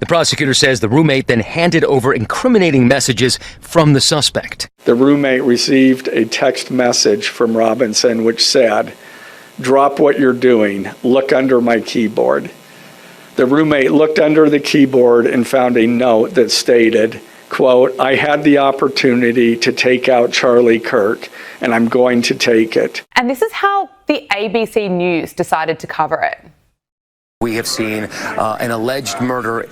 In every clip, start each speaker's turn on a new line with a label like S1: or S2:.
S1: The prosecutor says the roommate then handed over incriminating messages from the suspect.
S2: The roommate received a text message from Robinson which said, "Drop what you're doing, look under my keyboard." The roommate looked under the keyboard and found a note that stated, quote, "I had the opportunity to take out Charlie Kirk, and I'm going to take it."
S3: And this is how the ABC News decided to cover it.
S1: We have seen an alleged murder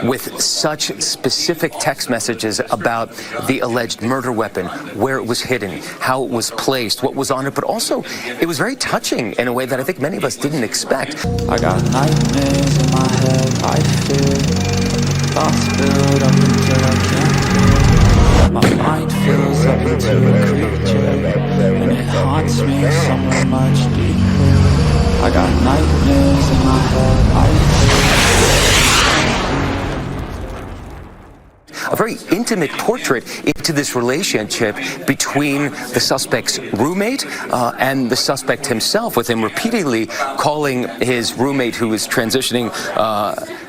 S1: with such specific text messages about the alleged murder weapon, where it was hidden, how it was placed, what was on it, but also it was very touching in a way that I think many of us didn't expect.
S4: I got nightmares in my head, I fear thoughts build up until I can't. My mind fills up into a creature, and it haunts me somewhere much deeper. I got nightmares in my head.
S1: A very intimate portrait into this relationship between the suspect's roommate and the suspect himself, with him repeatedly calling his roommate who is transitioning,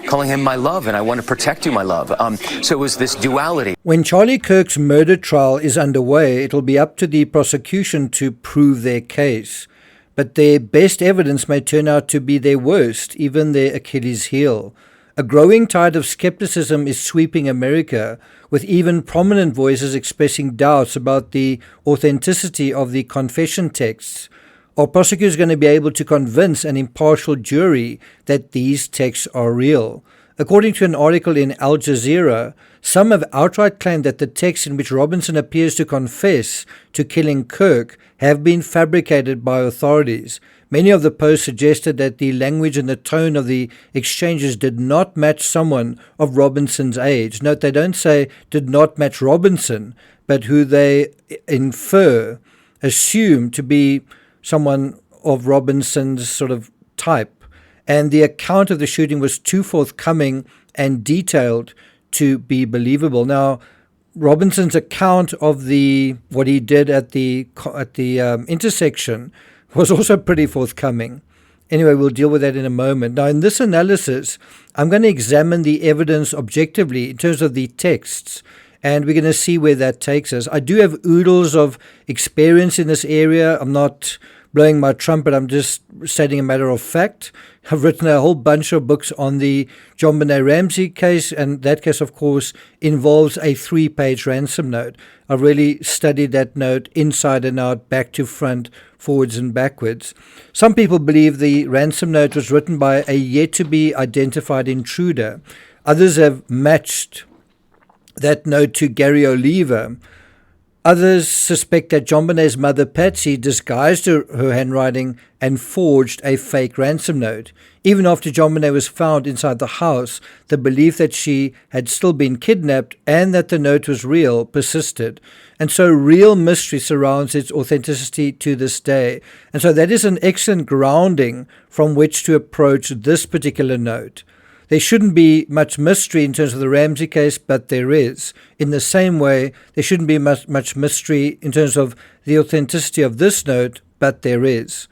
S1: calling him my love, and I want to protect you, my love. So it was this duality.
S5: When Charlie Kirk's murder trial is underway, it'll be up to the prosecution to prove their case. But their best evidence may turn out to be their worst, even their Achilles heel. A growing tide of skepticism is sweeping America, with even prominent voices expressing doubts about the authenticity of the confession texts. Are prosecutors going to be able to convince an impartial jury that these texts are real? According to an article in Al Jazeera, some have outright claimed that the texts in which Robinson appears to confess to killing Kirk have been fabricated by authorities. Many of the posts suggested that the language and the tone of the exchanges did not match someone of Robinson's age. Note, they don't say did not match Robinson, but who they assume to be someone of Robinson's sort of type. And the account of the shooting was too forthcoming and detailed to be believable. Now, Robinson's account of what he did at the intersection was also pretty forthcoming. Anyway, we'll deal with that in a moment. Now, in this analysis, I'm going to examine the evidence objectively in terms of the texts, and we're going to see where that takes us. I do have oodles of experience in this area. I'm not blowing my trumpet, I'm just stating a matter of fact. I've written a whole bunch of books on the JonBenet Ramsey case, and that case, of course, involves a 3-page ransom note. I've really studied that note inside and out, back to front, forwards and backwards. Some people believe the ransom note was written by a yet-to-be-identified intruder. Others have matched that note to Gary Oliver. Others suspect that JonBenet's mother, Patsy, disguised her handwriting and forged a fake ransom note. Even after JonBenet was found inside the house, the belief that she had still been kidnapped and that the note was real persisted. And so real mystery surrounds its authenticity to this day. And so that is an excellent grounding from which to approach this particular note. There shouldn't be much mystery in terms of the Ramsey case, but there is. In the same way, there shouldn't be much mystery in terms of the authenticity of this note, but there is.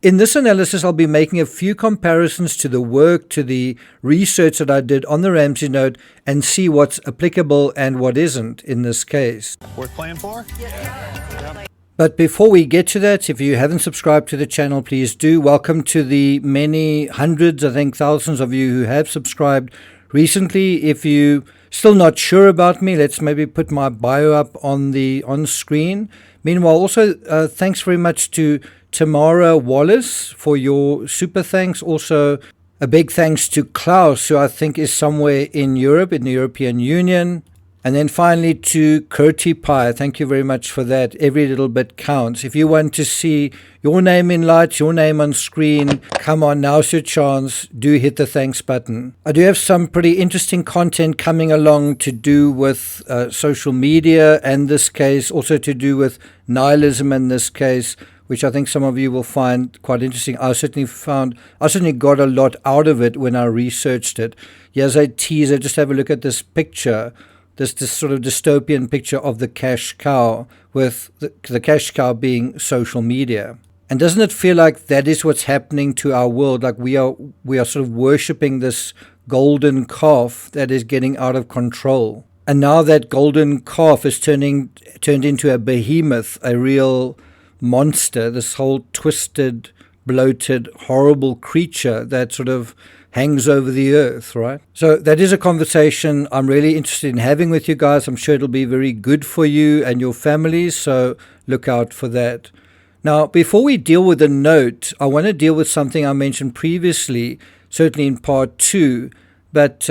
S5: In this analysis, I'll be making a few comparisons to the work, to the research that I did on the Ramsey note, and see what's applicable and what isn't in this case.
S6: Worth playing for? Yeah.
S5: But before we get to that, if you haven't subscribed to the channel, please do. Welcome to the many hundreds, I think thousands of you who have subscribed recently. If you still not sure about me, let's maybe put my bio up on screen. Meanwhile, also thanks very much to Tamara Wallace for your super thanks. Also, a big thanks to Klaus, who I think is somewhere in Europe, in the European Union. And then finally to Curti Pie, thank you very much for that. Every little bit counts. If you want to see your name in lights, your name on screen, come on, now's your chance. Do hit the thanks button. I do have some pretty interesting content coming along to do with social media in this case, also to do with nihilism in this case, which I think some of you will find quite interesting. I certainly got a lot out of it when I researched it. Here's a teaser. Just have a look at this picture. This sort of dystopian picture of the cash cow, with the cash cow being social media. And doesn't it feel like that is what's happening to our world? Like we are sort of worshipping this golden calf that is getting out of control. And now that golden calf is turned into a behemoth, a real monster, this whole twisted, bloated, horrible creature that sort of hangs over the earth, right? So that is a conversation I'm really interested in having with you guys. I'm sure it'll be very good for you and your families, so look out for that. Now, before we deal with the note, I want to deal with something I mentioned previously, certainly in part 2, but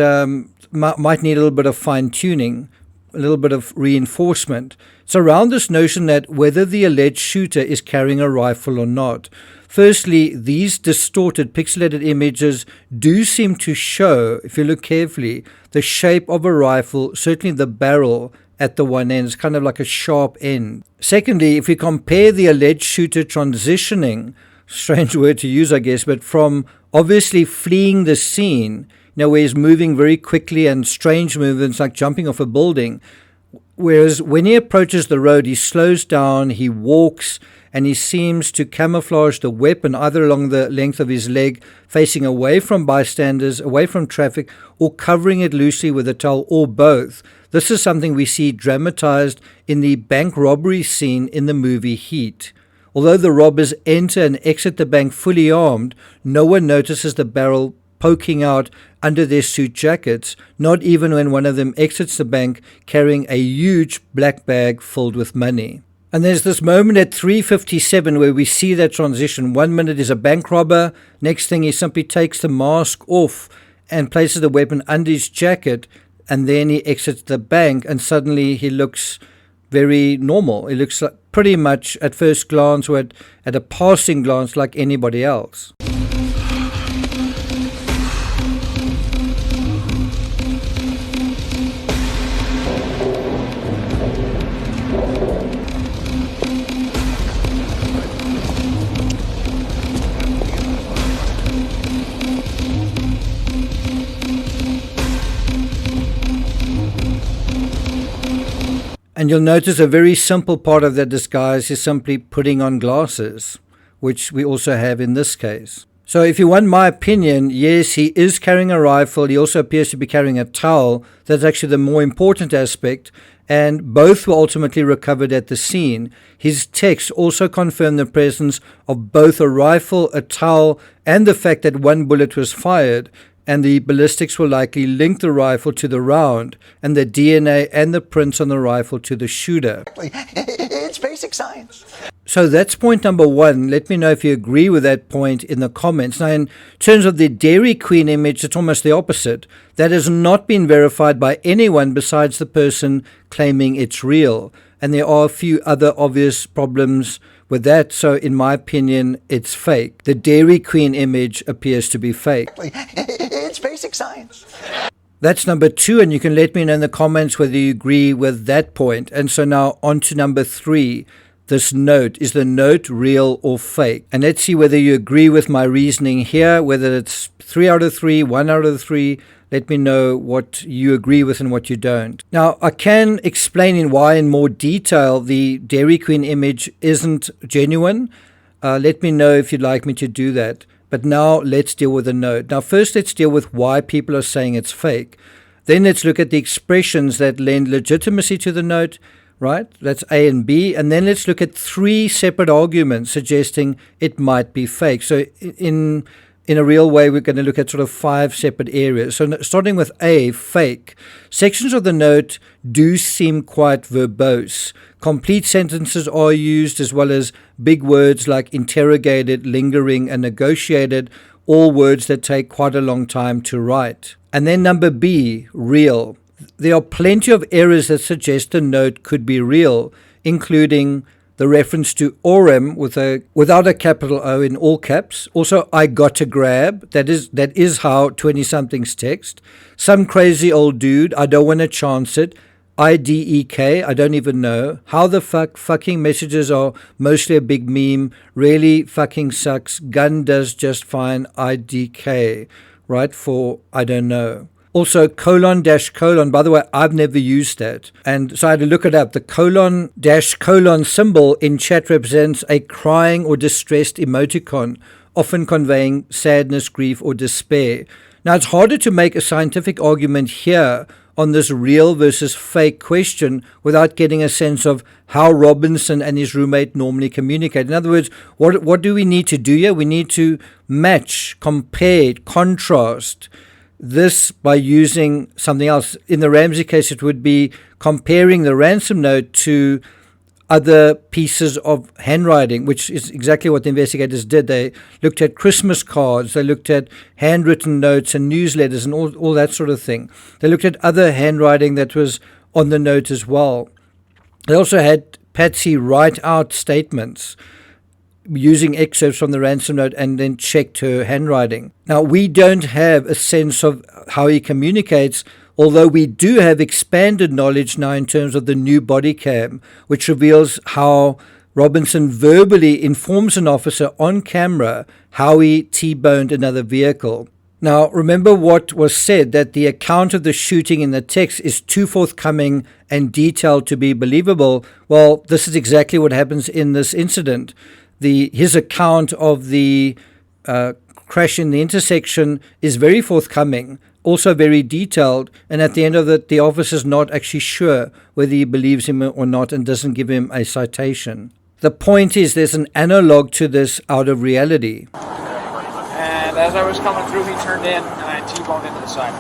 S5: might need a little bit of fine-tuning, a little bit of reinforcement. It's around this notion that whether the alleged shooter is carrying a rifle or not. Firstly, these distorted pixelated images do seem to show, if you look carefully, the shape of a rifle, certainly the barrel at the one end. It's kind of like a sharp end. Secondly, if we compare the alleged shooter transitioning, strange word to use, I guess, but from obviously fleeing the scene, where he's moving very quickly and strange movements like jumping off a building, whereas when he approaches the road, he slows down, he walks, and he seems to camouflage the weapon either along the length of his leg, facing away from bystanders, away from traffic, or covering it loosely with a towel, or both. This is something we see dramatized in the bank robbery scene in the movie Heat. Although the robbers enter and exit the bank fully armed, no one notices the barrel poking out under their suit jackets, not even when one of them exits the bank carrying a huge black bag filled with money. And there's this moment at 3:57 where we see that transition. 1 minute is a bank robber, next thing he simply takes the mask off and places the weapon under his jacket, and then he exits the bank, and suddenly he looks very normal. He looks like pretty much at first glance or at a passing glance like anybody else. And you'll notice a very simple part of that disguise is simply putting on glasses, which we also have in this case. So if you want my opinion, yes, he is carrying a rifle. He also appears to be carrying a towel. That's actually the more important aspect. And both were ultimately recovered at the scene. His text also confirmed the presence of both a rifle, a towel, and the fact that one bullet was fired. And the ballistics will likely link the rifle to the round, and the DNA and the prints on the rifle to the shooter.
S6: It's basic science.
S5: So that's point number 1. Let me know if you agree with that point in the comments. Now, in terms of the Dairy Queen image, it's almost the opposite. That has not been verified by anyone besides the person claiming it's real. And there are a few other obvious problems with that, so in my opinion, it's fake. The Dairy Queen image appears to be fake.
S6: It's basic science.
S5: That's number 2, and you can let me know in the comments whether you agree with that point. And so now on to number 3. This note. Is the note real or fake? And let's see whether you agree with my reasoning here, whether it's 3 out of 3, 1 out of 3. Let me know what you agree with and what you don't. Now, I can explain in why in more detail the Dairy Queen image isn't genuine. Let me know if you'd like me to do that. But now let's deal with the note. Now, first let's deal with why people are saying it's fake. Then let's look at the expressions that lend legitimacy to the note, right? That's A and B. And then let's look at 3 separate arguments suggesting it might be fake. So in a real way, we're going to look at sort of 5 separate areas. So starting with A, fake. Sections of the note do seem quite verbose. Complete sentences are used, as well as big words like interrogated, lingering, and negotiated, all words that take quite a long time to write. And then number B, real. There are plenty of errors that suggest the note could be real, including the reference to Orem without a capital O in all caps. Also, I got a grab. That is how 20-somethings text. Some crazy old dude. I don't want to chance it. IDEK. I don't even know. How the fucking messages are mostly a big meme. Really fucking sucks. Gun does just fine. IDK. Right? For I don't know. Also, colon dash colon. By the way, I've never used that. And so I had to look it up. The colon dash colon symbol in chat represents a crying or distressed emoticon, often conveying sadness, grief, or despair. Now, it's harder to make a scientific argument here on this real versus fake question without getting a sense of how Robinson and his roommate normally communicate. In other words, what do we need to do here? We need to match, compare, contrast this by using something else. In the Ramsey case, it would be comparing the ransom note to other pieces of handwriting, which is exactly what the investigators did. They looked at Christmas cards, they looked at handwritten notes and newsletters and all that sort of thing. They looked at other handwriting that was on the note as well. They also had Patsy write out statements using excerpts from the ransom note and then checked her handwriting. Now, we don't have a sense of how he communicates, although we do have expanded knowledge now in terms of the new body cam, which reveals how Robinson verbally informs an officer on camera how he T-boned another vehicle. Now, remember what was said, that the account of the shooting in the text is too forthcoming and detailed to be believable. Well, this is exactly what happens in this incident. His account of the crash in the intersection is very forthcoming, also very detailed, and at the end of it, the officer's not actually sure whether he believes him or not and doesn't give him a citation. The point is there's an analog to this out of reality.
S7: And as I was coming through, he turned in and I T-boned into the side.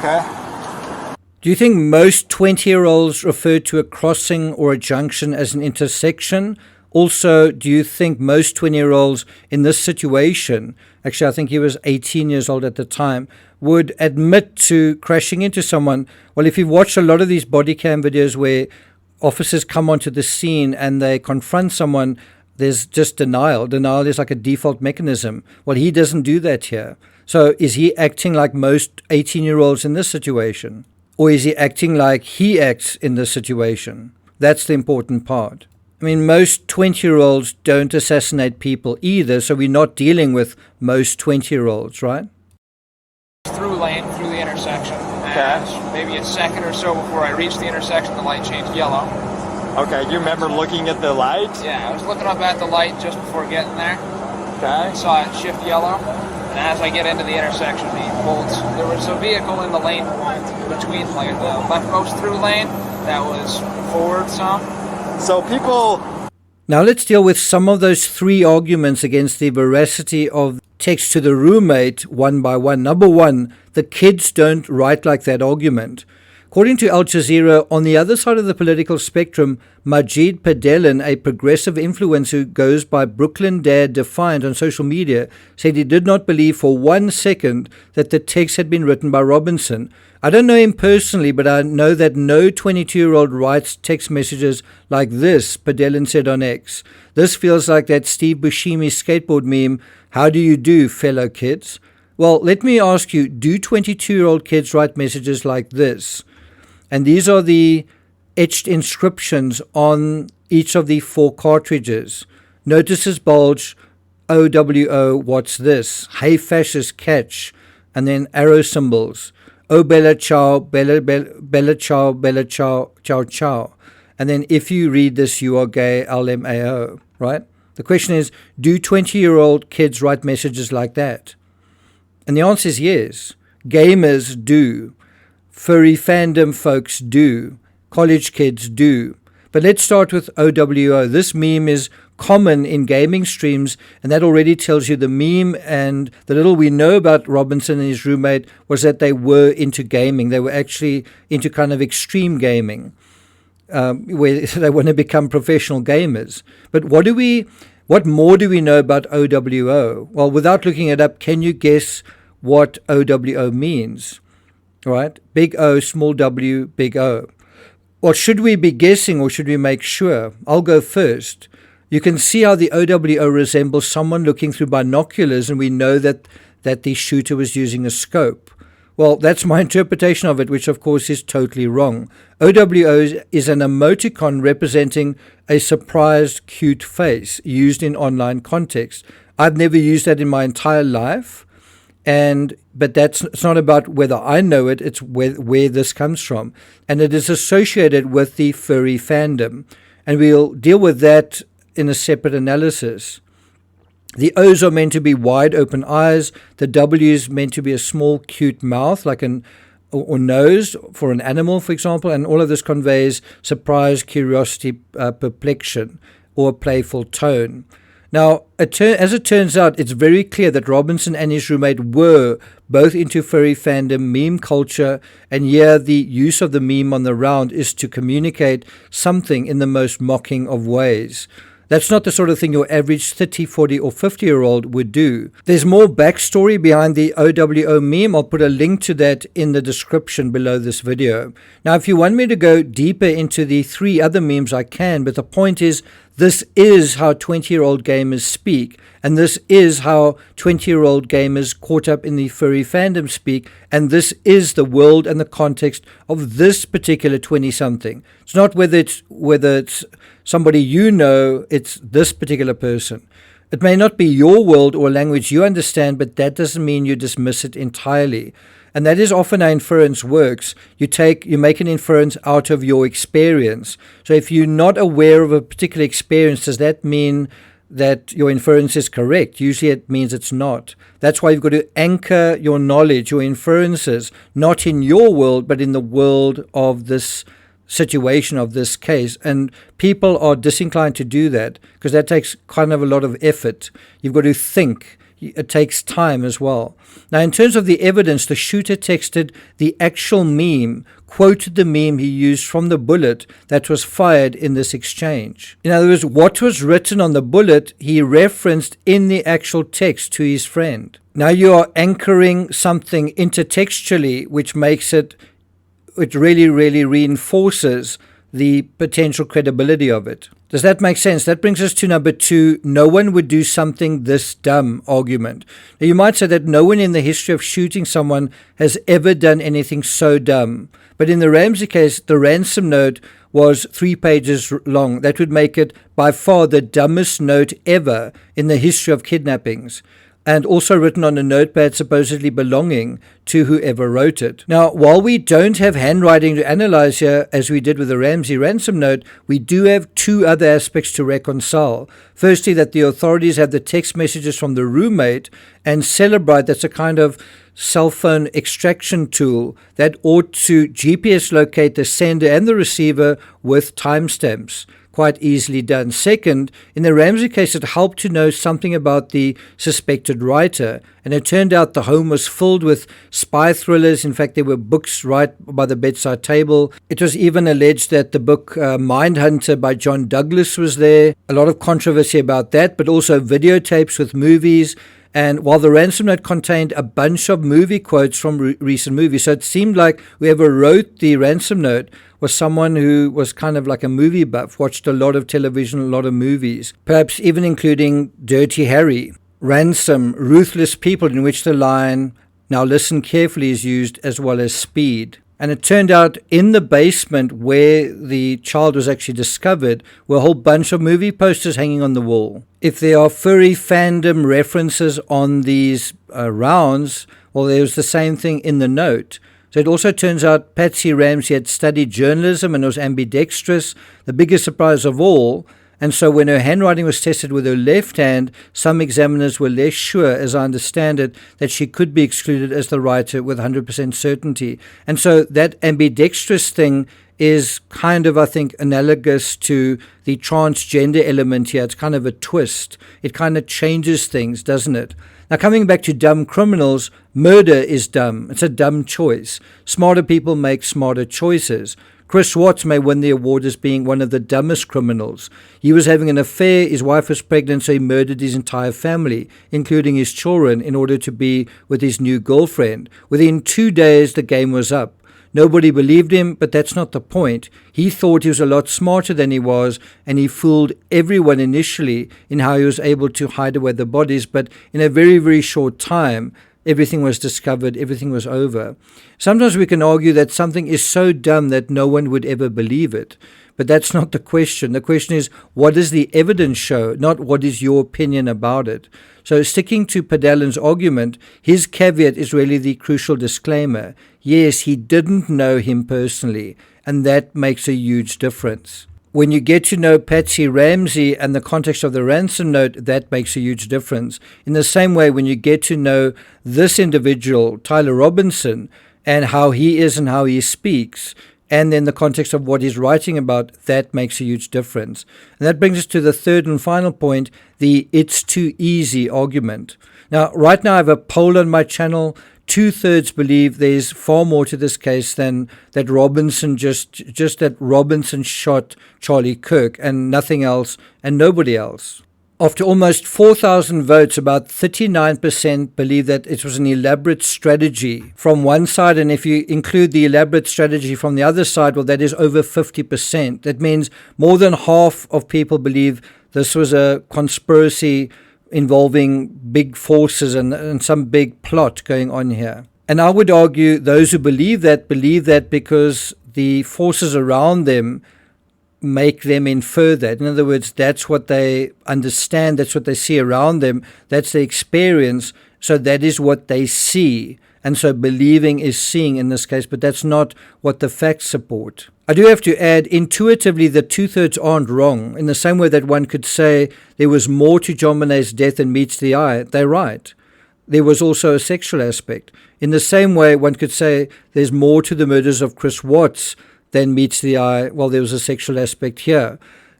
S6: Okay.
S5: Do you think most 20-year-olds refer to a crossing or a junction as an intersection? Also, do you think most 20-year-olds in this situation, actually I think he was 18 years old at the time, would admit to crashing into someone? Well, if you've watched a lot of these body cam videos where officers come onto the scene and they confront someone, there's just denial. Denial is like a default mechanism. Well, he doesn't do that here. So is he acting like most 18-year-olds in this situation? Or is he acting like he acts in this situation? That's the important part. I mean, most 20-year-olds don't assassinate people either, so we're not dealing with most 20-year-olds, right?
S7: Through lane, through the intersection, and maybe a second or so before I reached the intersection, the light changed yellow.
S8: Okay, you remember looking at the light?
S7: Yeah, I was looking up at the light just before getting there.
S8: Okay.
S7: I saw it shift yellow, and as I get into the intersection, he bolts. There was a vehicle in the lane between, like the leftmost through lane, that was forward some.
S8: So people...
S5: Now let's deal with some of those three arguments against the veracity of text to the roommate one by one. Number one, the kids don't write like that argument. According to Al Jazeera, on the other side of the political spectrum, Majid Padelin, a progressive influencer who goes by Brooklyn Dad Defiant on social media, said he did not believe for 1 second that the text had been written by Robinson. I don't know him personally, but I know that no 22-year-old writes text messages like this, Padelin said on X. This feels like that Steve Buscemi skateboard meme, "How do you do, fellow kids?" Well, let me ask you, do 22-year-old kids write messages like this? And these are the etched inscriptions on each of the 4 cartridges. Notices bulge, OWO, what's this? Hey fascist, catch. And then arrow symbols. Oh bella ciao, bella ciao, bella ciao, ciao ciao. And then if you read this, you are gay, LMAO, right? The question is, do 20-year-old kids write messages like that? And the answer is yes. Gamers do. Furry fandom folks do. College kids do. But let's start with OWO. This meme is common in gaming streams, and that already tells you the meme, and the little we know about Robinson and his roommate was that they were into gaming. They were actually into kind of extreme gaming, where they want to become professional gamers. But what more do we know about OWO? Well, without looking it up, can you guess what OWO means? Right? Big O, small w, big O. Well, should we be guessing or should we make sure? I'll go first. You can see how the OWO resembles someone looking through binoculars, and we know that the shooter was using a scope. Well, that's my interpretation of it, which of course is totally wrong. OWO is an emoticon representing a surprised, cute face used in online context. I've never used that in my entire life. But it's not about whether I know it, it's where this comes from. And it is associated with the furry fandom. And we'll deal with that in a separate analysis. The O's are meant to be wide open eyes. The W is meant to be a small, cute mouth, like or nose for an animal, for example. And all of this conveys surprise, curiosity, perplexion, or a playful tone. Now, as it turns out, it's very clear that Robinson and his roommate were both into furry fandom, meme culture, and here the use of the meme on the round is to communicate something in the most mocking of ways. That's not the sort of thing your average 30, 40, or 50-year-old would do. There's more backstory behind the OWO meme. I'll put a link to that in the description below this video. Now, if you want me to go deeper into the 3 other memes, I can, but the point is, this is how 20-year-old gamers speak, and this is how 20-year-old gamers caught up in the furry fandom speak, and this is the world and the context of this particular 20-something. It's not whether it's somebody you know, it's this particular person. It may not be your world or language you understand, but that doesn't mean you dismiss it entirely. And that is often how inference works. You make an inference out of your experience. So if you're not aware of a particular experience, does that mean that your inference is correct? Usually it means it's not. That's why you've got to anchor your knowledge, your inferences, not in your world, but in the world of this situation, of this case. And people are disinclined to do that because that takes kind of a lot of effort. You've got to think. It takes time as well. Now, in terms of the evidence, the shooter texted the actual meme, quoted the meme he used from the bullet that was fired in this exchange. In other words, what was written on the bullet, he referenced in the actual text to his friend. Now you are anchoring something intertextually, which makes it really, really reinforces the potential credibility of it. Does that make sense? That brings us to number 2, no one would do something this dumb argument. Now, you might say that no one in the history of shooting someone has ever done anything so dumb. But in the Ramsey case, the ransom note was 3 pages long. That would make it by far the dumbest note ever in the history of kidnappings, and also written on a notepad supposedly belonging to whoever wrote it. Now, while we don't have handwriting to analyze here, as we did with the Ramsey ransom note, we do have 2 other aspects to reconcile. Firstly, that the authorities have the text messages from the roommate, and Celebrite, that's a kind of cell phone extraction tool that ought to GPS locate the sender and the receiver with timestamps. Quite easily done. Second, in the Ramsey case, it helped to know something about the suspected writer, and it turned out the home was filled with spy thrillers. In fact, there were books right by the bedside table. It was even alleged that the book Mindhunter by John Douglas was there. A lot of controversy about that, but also videotapes with movies. And while the ransom note contained a bunch of movie quotes from recent movies, so it seemed like whoever wrote the ransom note was someone who was kind of like a movie buff, watched a lot of television, a lot of movies, perhaps even including Dirty Harry, Ransom, Ruthless People, in which the line, now listen carefully, is used, as well as Speed. And it turned out in the basement where the child was actually discovered were a whole bunch of movie posters hanging on the wall. If there are furry fandom references on these rounds, well, there was the same thing in the note. So it also turns out Patsy Ramsey had studied journalism and was ambidextrous, the biggest surprise of all. And so when her handwriting was tested with her left hand, some examiners were less sure, as I understand it, that she could be excluded as the writer with 100% certainty. And so that ambidextrous thing is kind of, I think, analogous to the transgender element here. It's kind of a twist. It kind of changes things, doesn't it? Now, coming back to dumb criminals, murder is dumb. It's a dumb choice. Smarter people make smarter choices. Chris Watts may win the award as being one of the dumbest criminals. He was having an affair, his wife was pregnant, so he murdered his entire family, including his children, in order to be with his new girlfriend. Within 2 days, the game was up. Nobody believed him, but that's not the point. He thought he was a lot smarter than he was, and he fooled everyone initially in how he was able to hide away the bodies, but in a very, very short time, everything was discovered, everything was over. Sometimes we can argue that something is so dumb that no one would ever believe it. But that's not the question. The question is, what does the evidence show, not what is your opinion about it? So sticking to Padallin's argument, his caveat is really the crucial disclaimer. Yes, he didn't know him personally, and that makes a huge difference. when you get to know Patsy Ramsey and the context of the ransom note, that makes a huge difference. In the same way, when you get to know this individual, Tyler Robinson, and how he is and how he speaks, and then the context of what he's writing about, that makes a huge difference. And that brings us to the third and final point, the it's too easy argument. Now, right now I have a poll on my channel. 2/3 believe there's far more to this case than that Robinson just that Robinson shot Charlie Kirk and nothing else and nobody else. After almost 4,000 votes, about 39% believe that it was an elaborate strategy from one side, and if you include the elaborate strategy from the other side, well, that is over 50%. That means more than half of people believe this was a conspiracy involving big forces and some big plot going on here. And I would argue those who believe that because the forces around them make them infer that. In other words, that's what they understand, that's what they see around them, that's their experience, so that is what they see. And so believing is seeing in this case, but that's not what the facts support. I do have to add, intuitively, the 2/3 aren't wrong. In the same way that one could say there was more to John Bonet's death than meets the eye, they're right. There was also a sexual aspect. In the same way, one could say there's more to the murders of Chris Watts than meets the eye. Well, there was a sexual aspect here.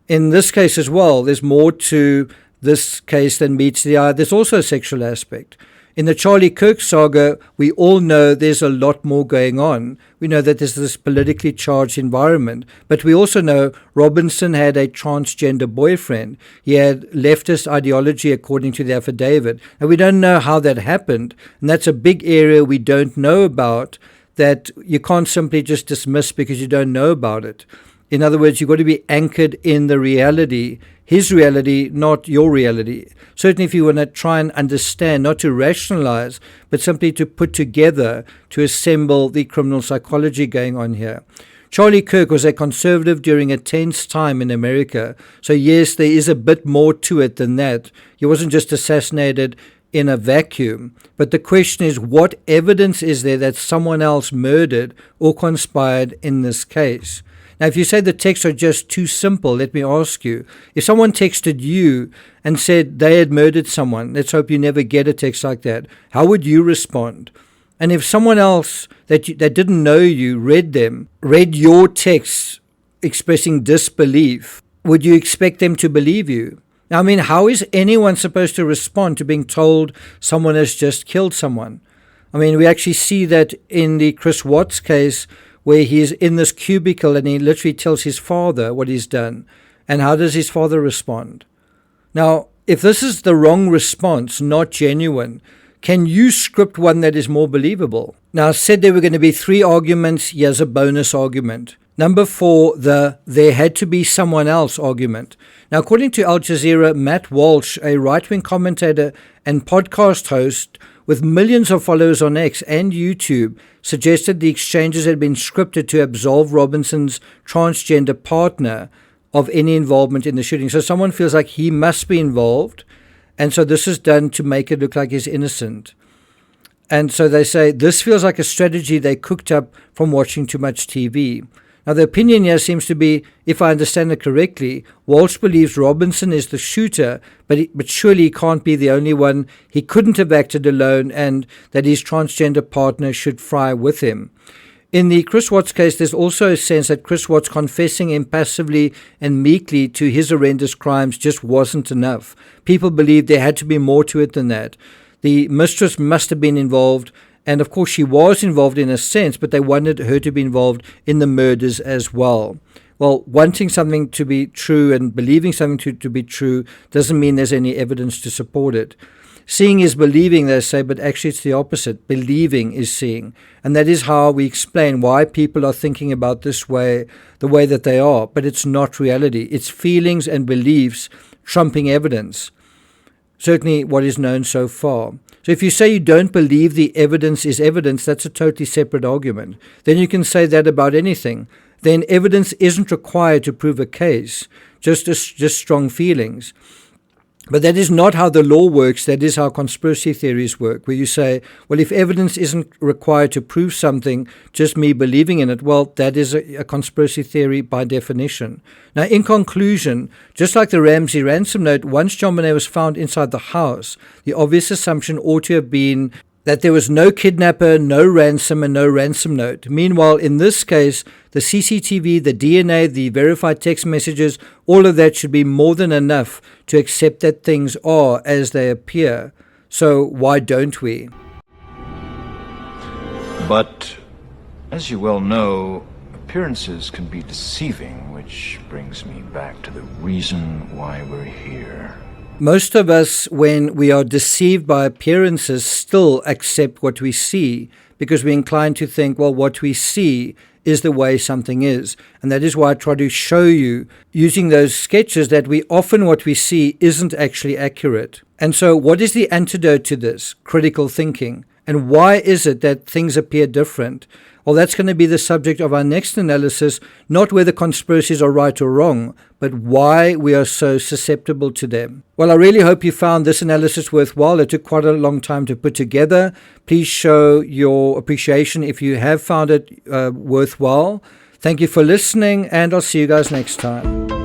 S5: In this case as well, there's more to this case than meets the eye. There's also a sexual aspect. In the Charlie Kirk saga, we all know there's a lot more going on. We know that there's this politically charged environment, but we also know Robinson had a transgender boyfriend. He had leftist ideology according to the affidavit, and we don't know how that happened, and that's a big area we don't know about, that you can't simply just dismiss because you don't know about it. In other words, you've got to be anchored in the reality, his reality, not your reality. Certainly if you want to try and understand, not to rationalize, but simply to put together, to assemble the criminal psychology going on here. Charlie Kirk was a conservative during a tense time in America. So yes, there is a bit more to it than that. He wasn't just assassinated in a vacuum. But the question is, what evidence is there that someone else murdered or conspired in this case? Now, if you say the texts are just too simple, let me ask you, if someone texted you and said they had murdered someone, let's hope you never get a text like that, how would you respond? And if someone else that didn't know you read your texts expressing disbelief, would you expect them to believe you? Now, I mean, how is anyone supposed to respond to being told someone has just killed someone? I mean, we actually see that in the Chris Watts case, where he is in this cubicle and he literally tells his father what he's done. And how does his father respond? Now, if this is the wrong response, not genuine, can you script one that is more believable? Now, I said there were going to be 3 arguments. Here's a bonus argument. Number 4, the there had to be someone else argument. Now, according to Al Jazeera, Matt Walsh, a right-wing commentator and podcast host with millions of followers on X and YouTube, suggested the exchanges had been scripted to absolve Robinson's transgender partner of any involvement in the shooting. So someone feels like he must be involved, and so this is done to make it look like he's innocent. And so they say this feels like a strategy they cooked up from watching too much TV. Now, the opinion here seems to be, if I understand it correctly, Walsh believes Robinson is the shooter, but surely he can't be the only one. He couldn't have acted alone, and that his transgender partner should fry with him. In the Chris Watts case, there's also a sense that Chris Watts confessing impassively and meekly to his horrendous crimes just wasn't enough. People believed there had to be more to it than that. The mistress must have been involved. And of course, she was involved in a sense, but they wanted her to be involved in the murders as well. Well, wanting something to be true and believing something to be true doesn't mean there's any evidence to support it. Seeing is believing, they say, but actually it's the opposite. Believing is seeing. And that is how we explain why people are thinking about this way, the way that they are. But it's not reality. It's feelings and beliefs trumping evidence. Certainly what is known so far. So if you say you don't believe the evidence is evidence, that's a totally separate argument. Then you can say that about anything. Then evidence isn't required to prove a case, just strong feelings. But that is not how the law works. That is how conspiracy theories work, where you say, well, if evidence isn't required to prove something, just me believing in it, well, that is a conspiracy theory by definition. Now, in conclusion, just like the Ramsey ransom note, once John Bonet was found inside the house, the obvious assumption ought to have been that there was no kidnapper, no ransom, and no ransom note. Meanwhile, in this case, the CCTV, the DNA, the verified text messages, all of that should be more than enough to accept that things are as they appear. So why don't we?
S9: But, as you well know, appearances can be deceiving, which brings me back to the reason why we're here.
S5: Most of us, when we are deceived by appearances, still accept what we see because we're inclined to think, well, what we see is the way something is. And that is why I try to show you, using those sketches, that often what we see isn't actually accurate. And so what is the antidote to this? Critical thinking. And why is it that things appear different? Well, that's going to be the subject of our next analysis, not whether conspiracies are right or wrong, but why we are so susceptible to them. Well, I really hope you found this analysis worthwhile. It took quite a long time to put together. Please show your appreciation if you have found it worthwhile. Thank you for listening, and I'll see you guys next time.